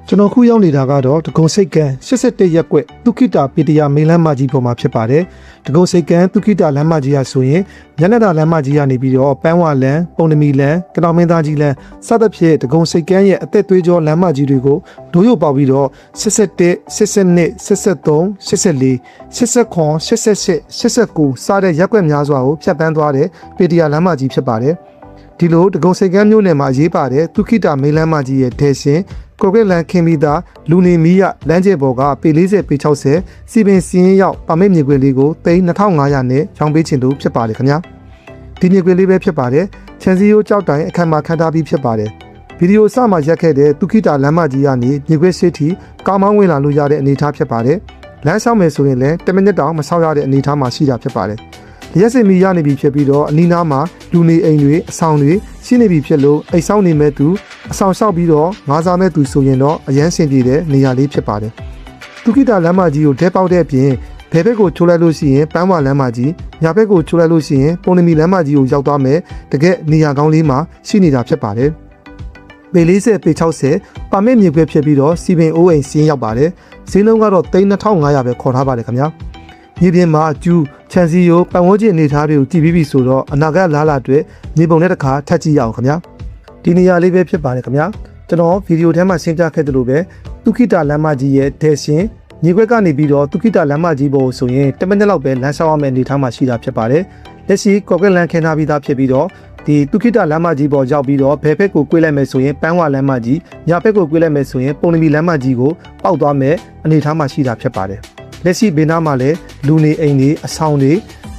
ကျွန်တော်ခုရောက်နေတာကတော့ဒဂုံစိတ်ကန်း81ရက်ကွက်ဒုက္ခိတာပေတရာမိန်လမ်းမကြီးပေါ်မှာဖြစ်ပါတယ်ဒဂုံစိတ်ကန်းဒုက္ခိတာလမ်းမကြီးရဆိုရင်ညနေတာလမ်းမကြီးကနေပြီးတော့ပန်းဝလန်းပုံနမီလန်းကတောင်မင်းသားကြီးလန်းစသဖြင့်ဒဂုံစိတ်ကန်းရဲ့အသက်သွေးကြောလမ်းမကြီးတွေကိုဒိုးရုပ်ပေါက်ပြီးတော့81 82 83 84 89 88 89စတဲ့ရက်ကွက်များစွာကိုဖြတ်တန်းသွားတဲ့ပေတရာလမ်းမကြီးဖြစ်ပါတယ်ဒီလိုဒဂုံစိတ်ကန်းမြို့နယ်မှာရေးပါတဲ့ဒုက္ခိတာမိန်လမ်းမကြီးရဲ့ဒဲရှင်ကိုကလန်ခင်ပြီးသားလူနေမီးရလမ်းကျဲပေါ်ကပေ40ပေ60စီပင်စီရင်ရောက်ပါမိတ်မြေခွေလေးကို3500နဲ့ရောင်းပေးခြင်းတို့ဖြစ်ပါတယ်ခင်ဗျာဒီမြေခွေလေးပဲဖြစ်ပါတယ်ချန်စီယိုကြောက်တိုင်အခမ်းမှာခန့်ထားပြီးဖြစ်ပါတယ်ဗီဒီယိုအစမှာရက်ခဲ့တဲ့ဒုက္ခိတာလမ်းမကြီးကနေမြေခွေရှိတီကားမောင်းဝင်လာလို့ရတဲ့အနေအထားဖြစ်ပါတယ်လမ်းဆောင်မယ်ဆိုရင်လည်း10မိနစ်တောင်မဆောက်ရတဲ့အနေအထားမှာရှိတာဖြစ်ပါတယ်ရက်စင်မီရနေပြီဖြစ်ပြီးတော့အနီးနားမှာလူနေအိမ်တွေအဆောင်တွေရှိနေပြီဖြစ်လို့အိမ်ဆောင်နေမဲ့သူအဆောင်လျှောက်ပြီးတော့ငါးစားမဲ့သူဆိုရင်တော့အရန်ဆင်ပြေတဲ့နေရာလေးဖြစ်ပါတယ်ဒုက္ခိတာလမ်းမကြီးကိုတဲပေါက်တဲ့အပြင်ဘယ်ဘက်ကိုချိုးလိုက်လို့ရှိရင်ပန်းဝလမ်းမကြီးညာဘက်ကိုချိုးလိုက်လို့ရှိရင်ပုံနမီလမ်းမကြီးကိုရောက်သွားမယ်တကယ်နေရာကောင်းလေးမှာရှိနေတာဖြစ်ပါတယ်ပေ40ပေ60ပါမစ်မြေခွဲဖြစ်ပြီးတော့စီပင်အိုးအိမ်စီးရောက်ပါတယ်ဈေးနှုန်းကတော့3500ပဲခေါ်ထားပါတယ်ခင်ဗျာမြေပြင်မှာကျူးချန်စီယိုပတ်ဝန်းကျင်အနေထားတွေကိုတည်ပြီးပြီဆိုတော့အနာဂတ်လားလာအတွက်မြေပုံနဲ့တစ်ခါထပ်ကြည့်ရအောင်ခင်ဗျာဒီနေရာလေးပဲဖြစ်ပါတယ်ခင်ဗျာကျွန်တော်ဗီဒီယိုထဲမှာရှင်းပြခဲ့သလိုပဲဒုက္ခိတာလမ်းမကြီးရဲ့ဒဲရှင်မြေခွက်ကနေပြီးတော့ဒုက္ခိတာလမ်းမကြီးပေါ်ဆိုရင်10မိနစ်လောက်ပဲလမ်းလျှောက်ရမယ့်အနေထားမှာရှိတာဖြစ်ပါတယ်လက်ရှိကော့ကက်လန်ခင်းထားပြီးသားဖြစ်ပြီးတော့ဒီဒုက္ခိတာလမ်းမကြီးပေါ်ရောက်ပြီးတော့ဘယ်ဘက်ကိုကွေးလိုက်မယ်ဆိုရင်ပန်းဝလမ်းမကြီးညာဘက်ကိုကွေးလိုက်မယ်ဆိုရင်ပုံနမီလမ်းမကြီးကိုပေါက်သွားမယ်အနေထားမှာရှိတာဖြစ်ပါတယ်လက်ရှိဘေးနားမှာလည်းလူနေအိမ်တွေအဆောင်တွေ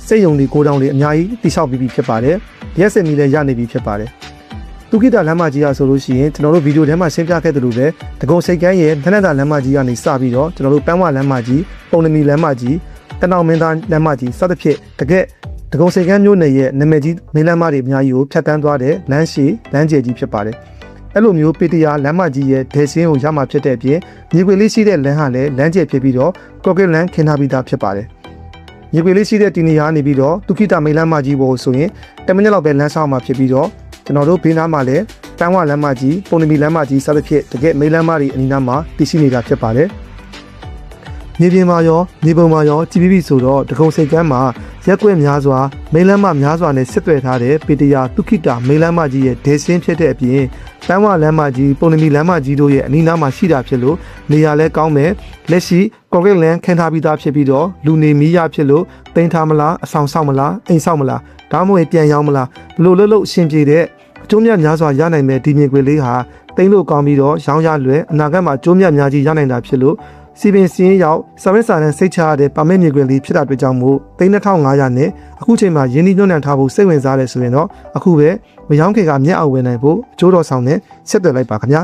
စိတ်ယုံတွေကိုတောင်တွေအများကြီးတိဆောက်ပြီးပြီဖြစ်ပါတယ်ရက်စင်မီလည်းရနေပြီဖြစ်ပါတယ်ဒုက္ခိတာလမ်းမကြီးရဆိုလို့ရှိရင်ကျွန်တော်တို့ဗီဒီယိုထဲမှာရှင်းပြခဲ့သလိုပဲဒဂုံစိတ်ကန်းရဲ့ထနက်တာလမ်းမကြီးကနေစပြီးတော့ကျွန်တော်တို့ပန်းဝလမ်းမကြီးပုံနမီလမ်းမကြီးတနောင်မင်းသားလမ်းမကြီးစသဖြင့်တကယ်ဒဂုံစိတ်ကန်းမြို့နယ်ရဲ့နာမည်ကြီးမင်းလမ်းမတွေအများကြီးကိုဖြတ်တန်းသွားတဲ့လမ်းရှည်လမ်းကျယ်ကြီးဖြစ်ပါတယ်အဲ့လိုမျိုးပေတရာလမ်းမကြီးရဲ့ဒဲရှင်းကိုရမှာဖြစ်တဲ့အပြင်မြေခွေလေးရှိတဲ့လမ်းဟာလည်းလမ်းကျယ်ဖြစ်ပြီးတော့ကော့ကက်လန်ခင်းထားပြီးသားဖြစ်ပါတယ်မြေခွေလေးရှိတဲ့တီနီယာနေပြီးတော့ဒုက္ခိတာမိန်လမ်းမကြီးပေါ်ဆိုရင်10မိနစ်လောက်ပဲလမ်းဆောင်မှာဖြစ်ပြီးတော့ကျွန်တော်တို့ဘေးနားမှာလည်းပန်းဝလမ်းမကြီးပုံနမီလမ်းမကြီးစသဖြင့်တကယ်မိန်လမ်းမတွေအနီးနားမှာတည်ရှိနေတာဖြစ်ပါတယ်မြေပြင်မှာရောမြေပုံမှာရောကြည်ပြီးပြီဆိုတော့ဒဂုံစိတ်ကမ်းမှာရက်ကွက်များစွာမိန်လမ်းမများစွာနဲ့ဆက်သွယ်ထားတဲ့ပေတရာဒုက္ခိတာမိန်လမ်းမကြီးရဲ့ဒဲရှင်းဖြစ်တဲ့အပြင်ပန်းဝလမ်းမကြီးပုံနမီလမ်းမကြီးတို့ရဲ့အနီးနားမှာရှိတာဖြစ်လို့နေရာလဲကောင်းမယ်လက်ရှိကော့ကက်လန်ခင်းထားပြီးသားဖြစ်ပြီးတော့လူနေမီးရဖြစ်လို့တင်ထားမလားအဆောင်ဆောက်မလားအိမ်ဆောက်မလားဒါမှမဟုတ်ပြန်ရောင်းမလားဘလို့လှုပ်အရှင်ပြေတဲ့အကျိုးမြတ်များစွာရနိုင်မဲ့ဒီမြေခွေလေးဟာတိမ့်လို့ကောင်းပြီးတော့ရောင်းရလွယ်အနာဂတ်မှာကျိုးမြတ်များကြီးရနိုင်တာဖြစ်လို့စီပင်စင်းရောက်စာဝတ်စာတမ်းစိတ်ချရတဲ့ပါမစ်မြေခွေလေးဖြစ်တာတွေ့ကြောင်းမို့3500နဲ့အခုချိန်မှာရင်းနှီးညွှန်းနှံထားဖို့စိတ်ဝင်စားတယ်ဆိုရင်တော့အခုပဲမယောင်းခေကမျက်အောင်ဝင်နိုင်ဖို့အကျိုးတော်ဆောင်နဲ့ဆက်သွယ်လိုက်ပါခင်ဗျာ